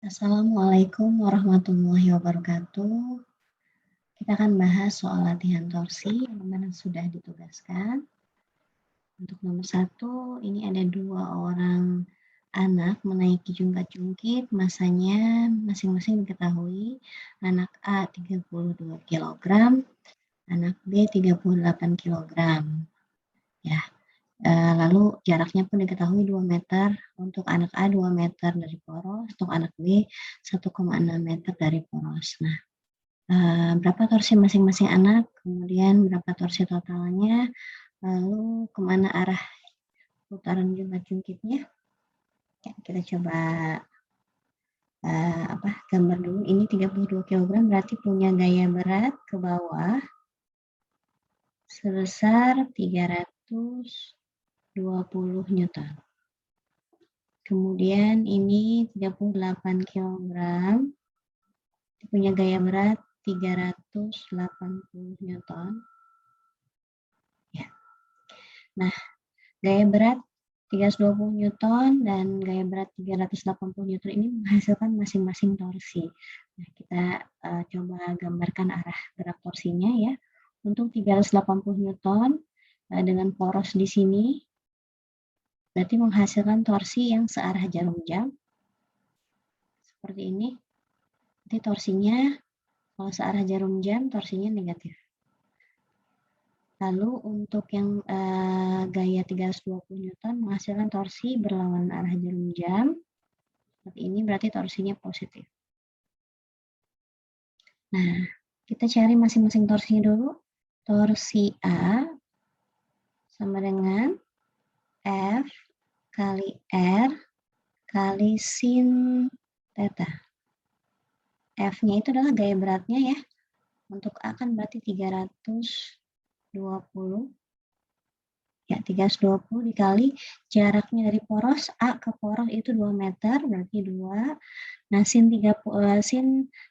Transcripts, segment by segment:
Assalamualaikum warahmatullahi wabarakatuh. Kita akan bahas soal latihan torsi yang mana sudah ditugaskan. Untuk nomor 1, ini ada 2 orang anak menaiki jungkat-jungkit, masanya masing-masing diketahui. Anak A 32 kg, anak B 38 kg. Ya. Lalu jaraknya pun diketahui 2 meter, untuk anak A 2 meter dari poros, untuk anak B 1,6 meter dari poros. Nah, berapa torsi masing-masing anak, kemudian berapa torsi totalnya, lalu kemana arah putaran jungkat-jungkitnya. Ya, kita coba gambar dulu. Ini 32 kg berarti punya gaya berat ke bawah sebesar 320 Newton. Kemudian ini 38 kg punya gaya berat 380 Newton. Ya. Nah, gaya berat 320 Newton dan gaya berat 380 Newton ini menghasilkan masing-masing torsi. Nah, kita coba gambarkan arah gerak torsinya ya. Untuk 380 Newton dengan poros di sini, berarti menghasilkan torsi yang searah jarum jam. Seperti ini. Nanti torsinya, kalau searah jarum jam, torsinya negatif. Lalu untuk yang gaya 320 Newton menghasilkan torsi berlawanan arah jarum jam. Seperti ini berarti torsinya positif. Nah, kita cari masing-masing torsinya dulu. Torsi A sama dengan F kali R kali sin theta. F-nya itu adalah gaya beratnya ya. Untuk A kan berarti 320. Ya, 320 dikali jaraknya dari poros A ke poros itu 2 meter, berarti 2. Nah, sin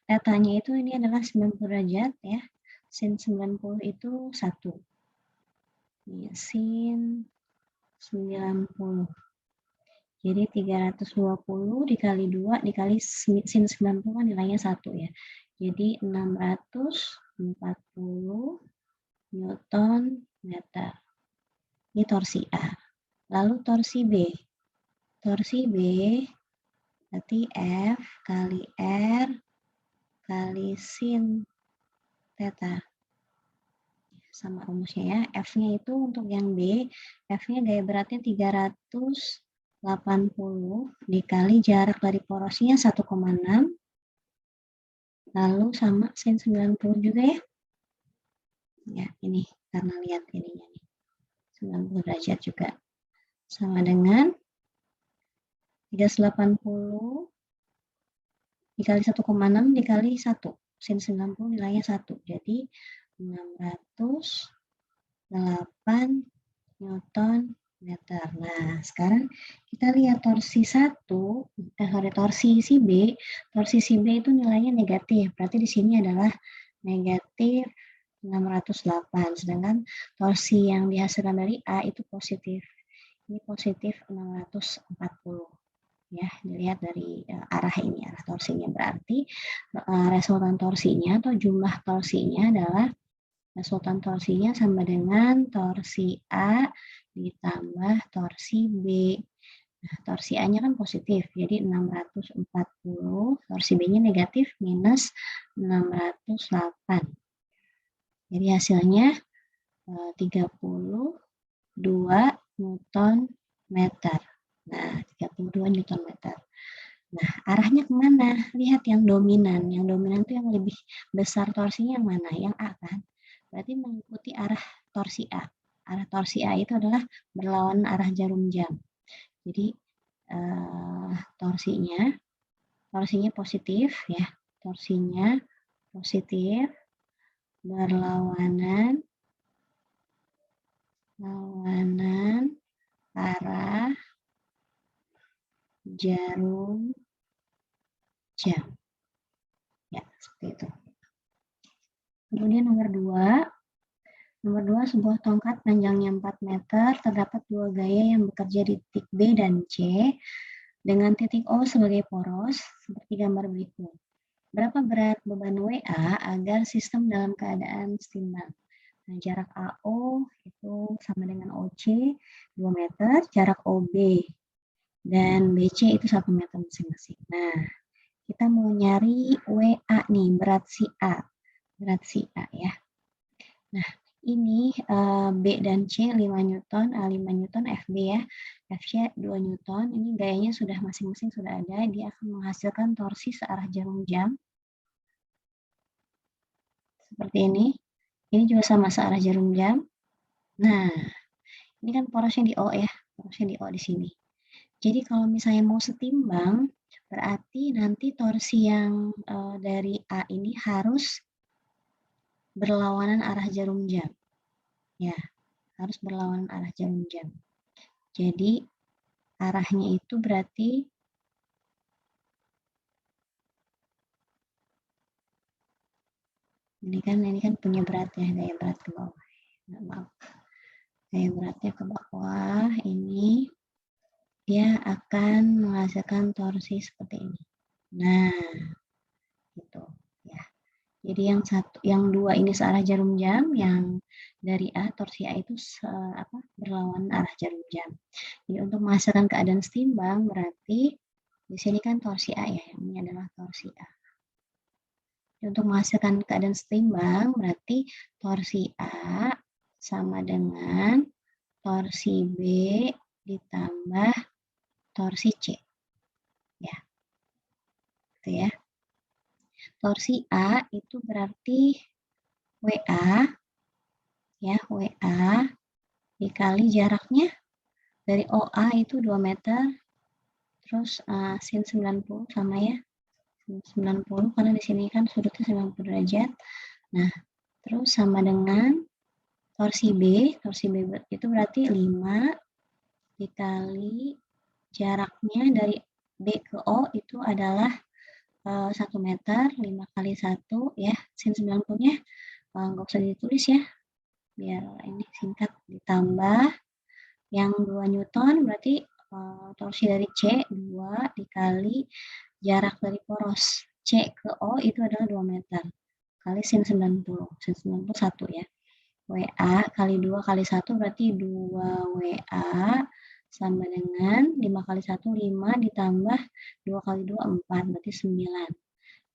tetanya itu ini adalah 90 derajat ya. Sin 90 itu 1. Ya, sin 90. Jadi 320 dikali 2 dikali sin 90 kan nilainya 1 ya. Jadi 640 Newton meter. Ini torsi A. Lalu torsi B. Torsi B berarti F kali R kali sin theta. Sama rumusnya ya. F-nya itu untuk yang B, F-nya gaya beratnya 380 dikali jarak dari porosnya 1,6. Lalu sama sin 90 juga ya. Ya, ini karena lihat ininya nih. 90 derajat juga. Sama dengan 380 dikali 1,6 dikali 1. Sin 90 nilainya 1. Jadi 608 Newton meter. Nah, sekarang kita lihat torsi si B. Torsi si B itu nilainya negatif. Berarti di sini adalah negatif 608. Sedangkan torsi yang dihasilkan dari A itu positif. Ini positif 640. Ya, dilihat dari arah ini, arah torsinya. Berarti resultan torsinya atau jumlah torsinya adalah resultan torsinya sama dengan torsi A ditambah torsi B. Nah, torsi A-nya kan positif, jadi 640. Torsi B-nya negatif, minus 608. Jadi hasilnya 32 Newton meter. Nah, 32 Newton meter. Nah, arahnya kemana? Lihat yang dominan. Yang dominan itu yang lebih besar torsinya yang mana? Yang A kan? Berarti mengikuti arah torsi A. Arah torsi A itu adalah berlawanan arah jarum jam. Jadi torsinya positif ya. Torsinya positif berlawanan arah jarum jam. Ya, seperti itu. Kemudian nomor 2, sebuah tongkat panjangnya 4 meter, terdapat 2 gaya yang bekerja di titik B dan C. dengan titik O sebagai poros, seperti gambar berikut. Berapa berat beban WA agar sistem dalam keadaan setimbang? Nah, jarak AO itu sama dengan OC 2 meter, jarak OB dan BC itu 1 meter masing-masing. Nah, kita mau nyari WA nih, berat si A. Berat si A ya. Nah, ini B dan C 5 Newton, A 5 Newton, FB ya. FC 2 Newton, ini gayanya sudah masing-masing sudah ada, dia akan menghasilkan torsi searah jarum jam. Seperti ini. Ini juga sama searah jarum jam. Nah, ini kan porosnya di O ya, porosnya di O di sini. Jadi kalau misalnya mau setimbang, berarti nanti torsi yang dari A ini harus berlawanan arah jarum jam. Ya, harus berlawanan arah jarum jam. Jadi arahnya itu berarti ini kan punya berat ya, gaya berat ke bawah. Maaf. Gaya beratnya ke bawah, ini dia akan menghasilkan torsi seperti ini. Nah, gitu ya. Jadi yang dua ini searah jarum jam, yang dari A torsi A itu berlawanan arah jarum jam. Jadi untuk menghasilkan keadaan setimbang berarti di sini kan torsi A ya, ini adalah torsi A. Jadi untuk menghasilkan keadaan setimbang berarti torsi A sama dengan torsi B ditambah torsi C. Ya. Gitu ya. Torsi A itu berarti WA ya, WA dikali jaraknya dari OA itu 2 meter, terus sin 90 sama ya, sin 90 karena di sini kan sudutnya 90 derajat. Nah, terus sama dengan torsi B itu berarti 5 dikali jaraknya dari B ke O itu adalah 1 meter, 5 kali 1 ya, sin 90-nya nggak usah ditulis ya, biar ini singkat, ditambah yang 2 Newton berarti torsi dari C 2 dikali jarak dari poros C ke O itu adalah 2 meter kali sin 90. Sin 90 1 ya. WA kali 2 kali 1 berarti 2 WA sama dengan 5 kali 1 5 ditambah 2 kali 2 4 berarti 9.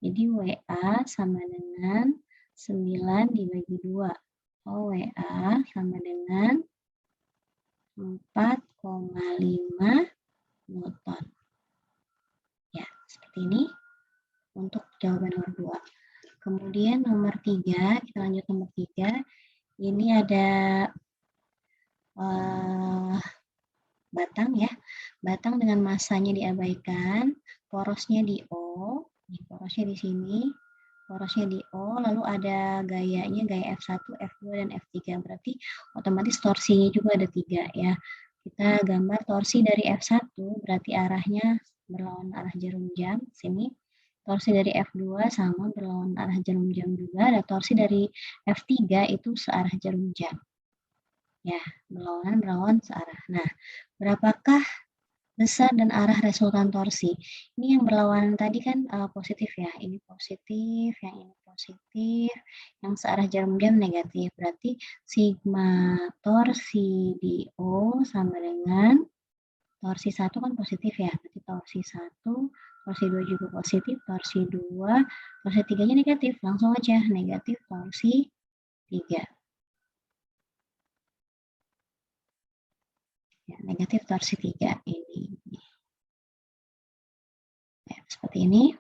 Jadi WA sama dengan 9 dibagi 2. Oh, WA sama dengan 4,5 Newton. Ya, seperti ini untuk jawaban nomor 2. Kemudian nomor 3, kita lanjut nomor 3. Ini ada batang ya. Batang dengan masanya diabaikan, porosnya di O, porosnya di sini, porosnya di O, lalu ada gayanya, gaya F1, F2, dan F3. Berarti otomatis torsinya juga ada 3 ya. Kita gambar torsi dari F1, berarti arahnya berlawanan arah jarum jam, sini. Torsi dari F2 sama berlawanan arah jarum jam juga, dan torsi dari F3 itu searah jarum jam. Ya, berlawanan searah. Nah, berapakah besar dan arah resultan torsi? Ini yang berlawanan tadi kan positif ya, ini positif, yang ini positif, yang searah jarum jam negatif. Berarti sigma torsi di O sama dengan torsi 1 kan positif ya, berarti torsi 1, torsi 2 juga positif, torsi 2, torsi 3-nya negatif, langsung aja negatif torsi 3. Ya, negatif torsi 3 ini. Ya, seperti ini.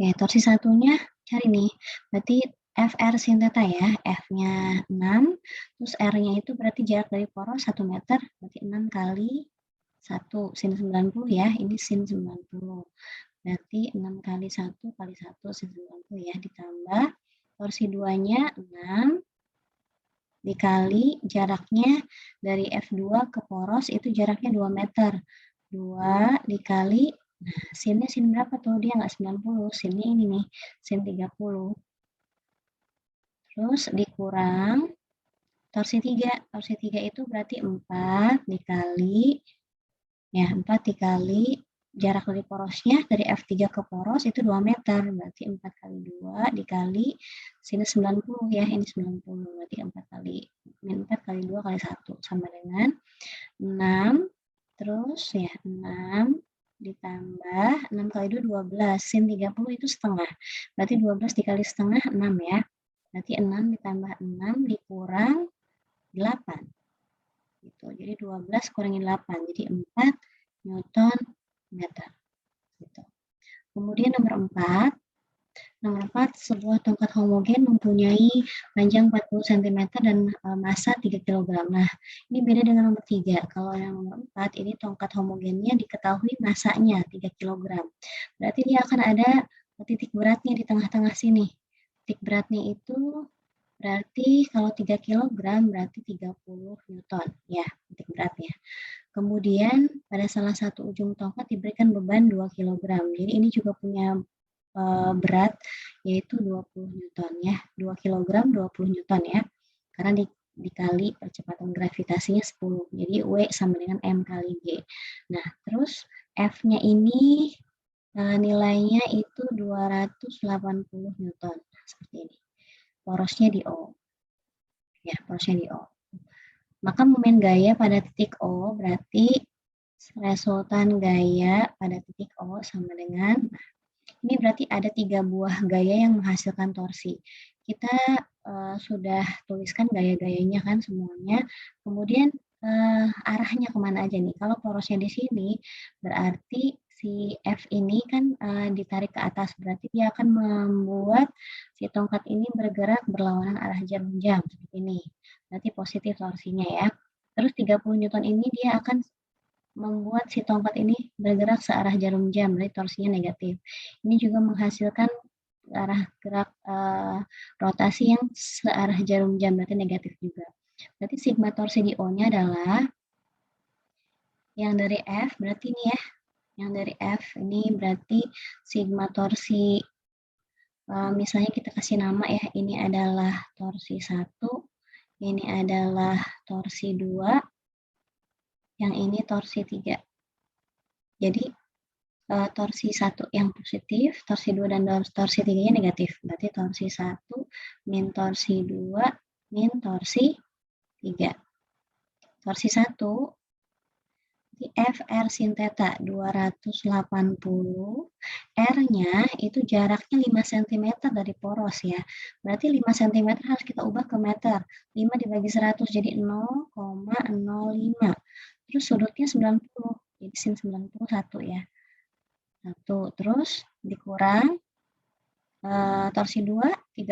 Ya, torsi satunya cari nih. Berarti FR sin theta ya. F-nya 6, terus R-nya itu berarti jarak dari poros 1 meter, berarti 6 kali 1 sin 90 ya. Ini sin 90. Berarti 6 kali 1 kali 1 sin 90 ya, ditambah torsi 2-nya 6 dikali jaraknya dari F2 ke poros itu jaraknya 2 meter. 2 dikali, nah sinnya sin berapa tuh? Dia nggak 90, sinnya ini nih, sin 30. Terus dikurang torsi 3. Torsi 3 itu berarti 4 dikali Ya, 4 dikali jarak dari porosnya, dari F3 ke poros itu 2 meter. Berarti 4 kali 2 dikali sini 90 ya, ini 90. Berarti 4 kali, 4 kali 2 kali 1 sama dengan 6. Terus ya 6 ditambah 6 kali 2 12. Sin 30 itu setengah. Berarti 12 dikali setengah 6 ya. Berarti 6 ditambah 6 dikurang 8. Gitu. Jadi 12 kurangi 8. Jadi 4 Newton meter. Gitu. Kemudian nomor 4. Nomor 4, sebuah tongkat homogen mempunyai panjang 40 cm dan massa 3 kg. Nah, ini beda dengan nomor 3. Kalau yang nomor 4, ini tongkat homogennya diketahui massanya 3 kg. Berarti dia akan ada titik beratnya di tengah-tengah sini. Titik beratnya itu berarti kalau 3 kg berarti 30 Newton. Ya, titik beratnya. Kemudian pada salah satu ujung tongkat diberikan beban 2 kg. Jadi ini juga punya berat yaitu 20 Newton ya. 2 kg 20 Newton ya. Karena dikali percepatan gravitasinya 10. Jadi W sama dengan M kali G. Nah, terus F-nya ini nilainya itu 280 Newton. Seperti ini. Porosnya di O. Ya, porosnya di O. Maka momen gaya pada titik O berarti resultan gaya pada titik O sama dengan, ini berarti ada 3 buah gaya yang menghasilkan torsi. Kita sudah tuliskan gaya-gayanya kan semuanya. Kemudian arahnya kemana aja nih? Kalau porosnya di sini, berarti si F ini kan ditarik ke atas. Berarti dia akan membuat si tongkat ini bergerak berlawanan arah jarum jam. Seperti ini. Berarti positif torsinya ya. Terus 30 Newton ini dia akan membuat si tongkat ini bergerak searah jarum jam, berarti torsinya negatif. Ini juga menghasilkan arah gerak rotasi yang searah jarum jam, berarti negatif juga. Berarti sigma torsi di O-nya adalah yang dari F, berarti ini ya, yang dari F ini berarti sigma torsi, misalnya kita kasih nama ya, ini adalah torsi 1, ini adalah torsi 2, yang ini torsi 3. Jadi torsi 1 yang positif, torsi 2 dan torsi 3-nya negatif. Berarti torsi 1 min torsi 2 min torsi 3. Torsi 1 di F R sin theta 280. R-nya itu jaraknya 5 cm dari poros ya. Berarti 5 cm harus kita ubah ke meter. 5 dibagi 100 jadi 0,05. Terus sudutnya 90. Jadi sin 91 ya. 1. Terus dikurang torsi 2 30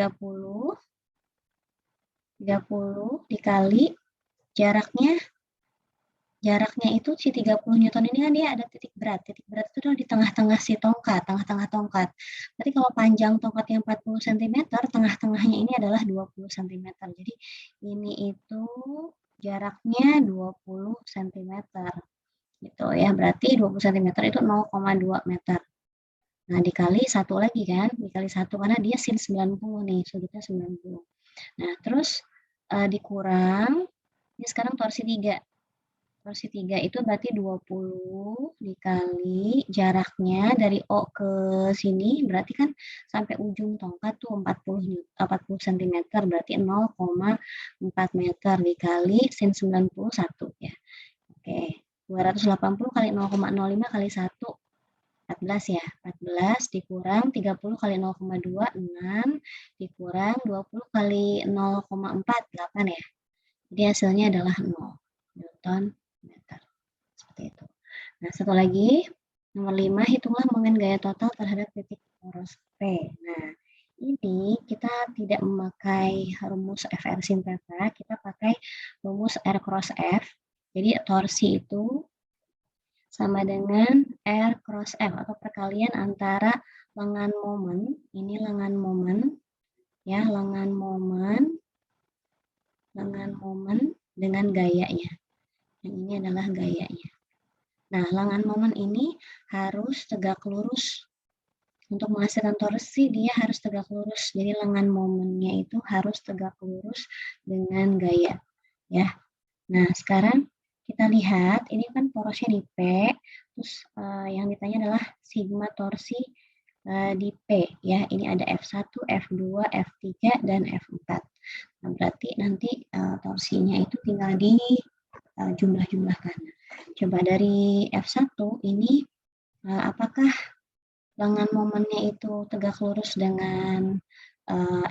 dikali jaraknya itu si 30 Newton ini kan dia ada titik berat. Titik berat itu adalah di tengah-tengah si tongkat, tengah-tengah tongkat. Berarti kalau panjang tongkatnya 40 cm, tengah-tengahnya ini adalah 20 cm. Jadi ini itu jaraknya 20 cm. Gitu ya, berarti 20 cm itu 0,2 meter. Nah, dikali 1 lagi kan, dikali 1 karena dia sin 90 nih, sudutnya 90. Nah, terus dikurang, ini sekarang torsi 3. Torsi 3 itu berarti 20 dikali jaraknya dari O ke sini, berarti kan sampai ujung tongkat tuh 40 cm, berarti 0,4 meter dikali sin 91 ya. Oke, 280 kali 0,05 kali 1, 14 ya, 14 dikurang 30 kali 0,2, 6, dikurang 20 kali 0,4, 8 ya. Jadi hasilnya adalah 0 Newton meter. Seperti itu. Nah, satu lagi, nomor 5, hitunglah momen gaya total terhadap titik poros P. Nah, ini kita tidak memakai rumus FR sin theta, kita pakai rumus R cross F. Jadi torsi itu sama dengan R cross F atau perkalian antara lengan momen, ini lengan momen, ya lengan momen dengan gayanya. Yang ini adalah gayanya. Nah, lengan momen ini harus tegak lurus. Untuk menghasilkan torsi dia harus tegak lurus. Jadi lengan momennya itu harus tegak lurus dengan gaya, ya. Nah, sekarang kita kita lihat ini kan porosnya di P, terus yang ditanya adalah sigma torsi di P ya. Ini ada F1, F2, F3 dan F4. Nah, berarti nanti torsinya itu tinggal di jumlah-jumlahkan. Coba dari F1 ini apakah lengan momennya itu tegak lurus dengan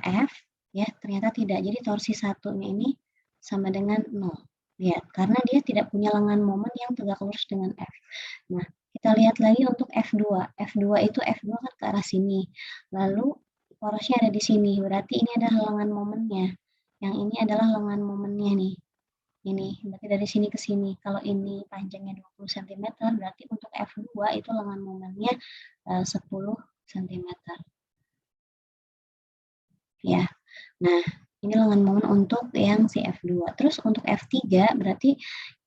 F? Ya, ternyata tidak. Jadi torsi satunya ini sama dengan 0. Lihat, karena dia tidak punya lengan momen yang tegak lurus dengan F. Nah, kita lihat lagi untuk F2. F2 itu F2 kan ke arah sini. Lalu porosnya ada di sini. Berarti ini adalah lengan momennya. Yang ini adalah lengan momennya nih. Ini, berarti dari sini ke sini. Kalau ini panjangnya 20 cm, berarti untuk F2 itu lengan momennya 10 cm. Ya. Nah, ini lengan momen untuk yang si F2. Terus untuk F3 berarti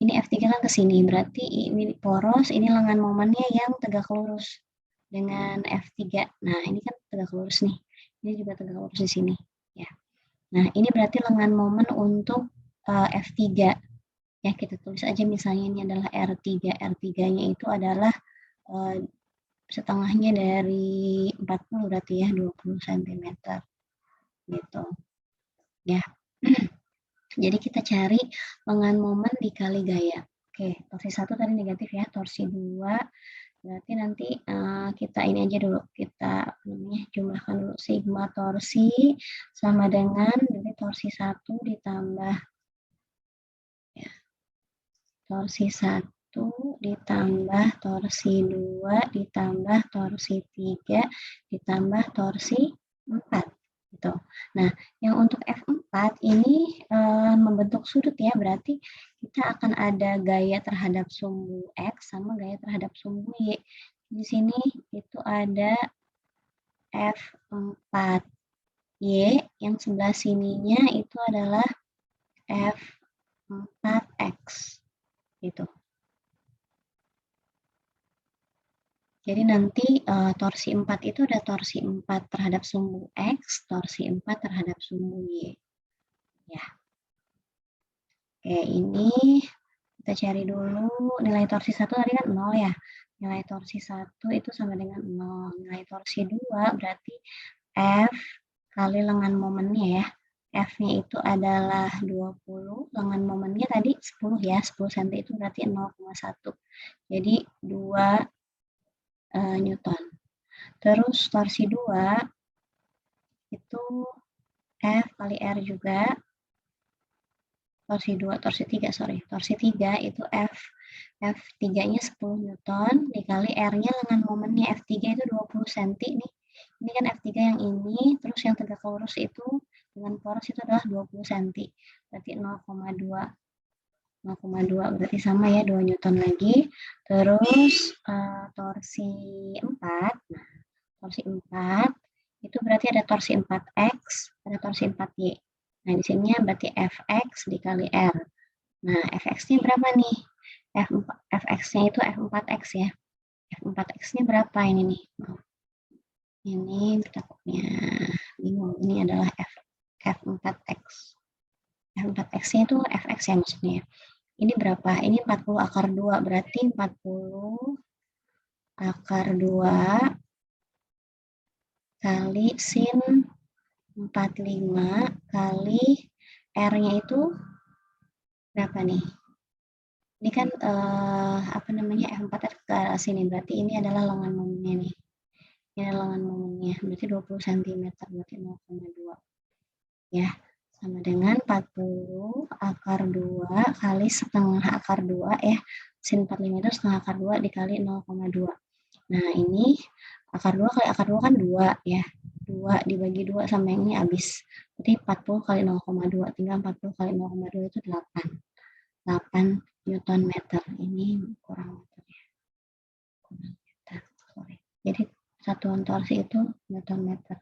ini F3 kan ke sini. Berarti ini poros, ini lengan momennya yang tegak lurus dengan F3. Nah, ini kan tegak lurus nih. Ini juga tegak lurus di sini, ya. Nah, ini berarti lengan momen untuk F3. Ya, kita tulis aja misalnya ini adalah R3. R3-nya itu adalah setengahnya dari 40 berarti ya, 20 cm. Gitu. Ya. Jadi kita cari lengan momen dikali gaya. Oke, torsi 1 tadi negatif ya, torsi 2 berarti nanti kita ini aja dulu, kita jumlahkan dulu sigma torsi sama dengan jadi torsi 1 ditambah ya, torsi 1 ditambah torsi 2 ditambah torsi 3 ditambah torsi 4 gitu. Nah, yang untuk F4 ini membentuk sudut ya, berarti kita akan ada gaya terhadap sumbu X sama gaya terhadap sumbu Y. Di sini itu ada F4Y, yang sebelah sininya itu adalah F4X gitu. Jadi nanti torsi 4 itu ada torsi 4 terhadap sumbu X, torsi 4 terhadap sumbu Y. Ya. Oke, ini kita cari dulu nilai torsi 1 tadi kan 0 ya. Nilai torsi 1 itu sama dengan 0. Nilai torsi 2 berarti F kali lengan momennya ya. F-nya itu adalah 20, lengan momennya tadi 10 ya, 10 cm itu berarti 0,1. Jadi 2 Newton. Terus torsi 2 itu F kali R juga. Torsi 2, torsi 3, sorry. Torsi 3 itu F3-nya 10 Newton dikali R-nya lengan momennya F3 itu 20 cm nih. Ini kan F3 yang ini, terus yang tegak lurus itu dengan poros itu adalah 20 cm. Berarti 0,2. 0,2 berarti sama ya, 2 Newton lagi. Terus torsi 4. Nah, torsi 4 itu berarti ada torsi 4X, ada torsi 4Y. Nah, di sini berarti Fx dikali R. Nah, Fx-nya berapa nih? Fx-nya itu F4X ya. F4X-nya berapa ini nih? Ini takutnya bingung. Ini adalah F4X. F4X-nya itu Fx ya maksudnya. Ini berapa? Ini 40 akar 2. Berarti 40 akar 2 kali sin 45 kali R-nya itu berapa nih? Ini kan apa namanya F4X ke arah sini. Berarti ini adalah lengan momennya nih. Ini adalah lengan momennya. Berarti 20 cm. Berarti 0,2. Ya. Sama dengan 40 akar 2 kali setengah akar 2 ya. Sin 45 itu setengah akar 2 dikali 0,2. Nah, ini akar 2 kali akar 2 kan 2 ya. 2 dibagi 2 sama yang ini habis. Berarti 40 kali 0,2. Tinggal 40 kali 0,2 itu 8. 8 Newton meter. Ini kurang meter ya. Kurang meter. Sorry. Jadi satuan torsi itu Newton meter.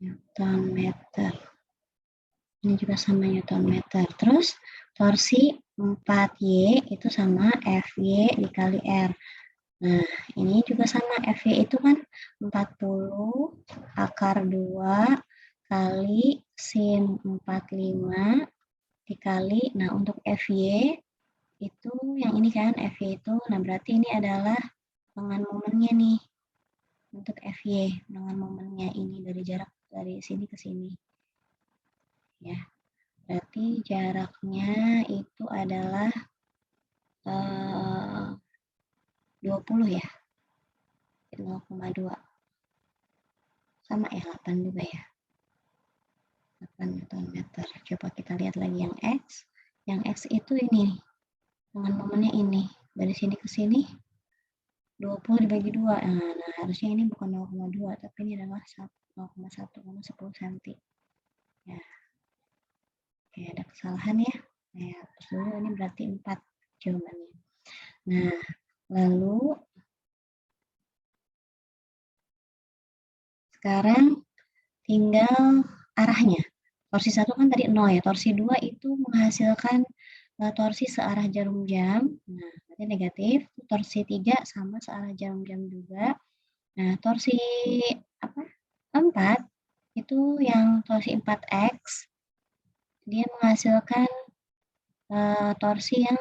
Newton meter. Ini juga sama Newton meter. Terus torsi 4Y itu sama Fy dikali R. Nah, ini juga sama, FY itu kan 40 akar 2 kali sin 45 dikali, nah untuk FY itu yang ini kan, FY itu, nah berarti ini adalah dengan momennya nih, untuk FY, dengan momennya ini dari jarak dari sini ke sini. Ya, berarti jaraknya itu adalah 20 ya, 0,2. Sama ya, 8 juga ya. 8 Nm. Coba kita lihat lagi yang X. Yang X itu ini, dengan momennya ini. Dari sini ke sini, 20 dibagi 2. Nah, harusnya ini bukan 0,2, tapi ini adalah 0,1, 10 cm. Ya, oke, ada kesalahan ya. Nah, terus dulu ini berarti 4 jawabannya. Nah, lalu sekarang tinggal arahnya. Torsi 1 kan tadi 0 ya. Torsi 2 itu menghasilkan torsi searah jarum jam. Nah, berarti negatif. Torsi 3 sama searah jarum jam juga. Nah, torsi 4 itu yang torsi 4X dia menghasilkan torsi yang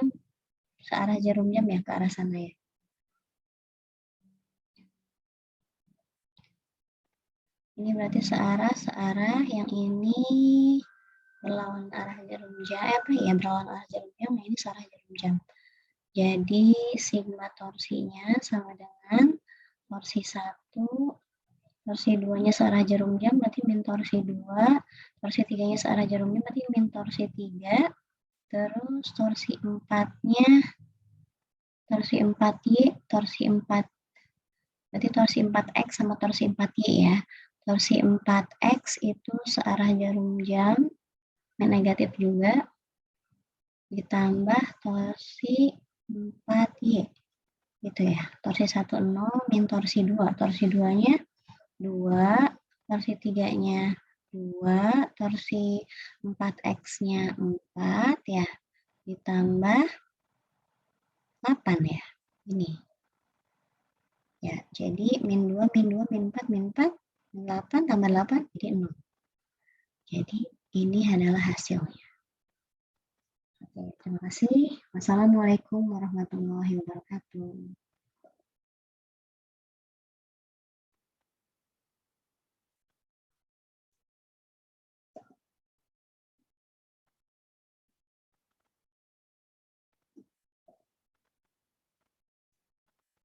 searah jarum jam ya, ke arah sana ya. Ini berarti searah yang ini berlawan arah jarum jam, berlawan arah jarum jam, nah ini searah jarum jam. Jadi sigma torsinya sama dengan torsi 1, torsi 2-nya searah jarum jam berarti min torsi 2, torsi 3-nya searah jarum jam berarti min torsi 3, terus torsi 4-nya, torsi 4Y, torsi 4, berarti torsi 4X sama torsi 4Y ya. Torsi 4X itu searah jarum jam, negatif juga, ditambah torsi 4Y. Gitu ya. Torsi 1 0 min torsi 2. Torsi 2-nya 2, torsi 3-nya 2, torsi 4X-nya 4 ya. Ditambah 8 ya. Ini. Ya, jadi min 2, min 2, min 4, min 4, min 8, tambah 8, jadi 0. Jadi, ini adalah hasilnya. Oke, terima kasih. Wassalamualaikum warahmatullahi wabarakatuh.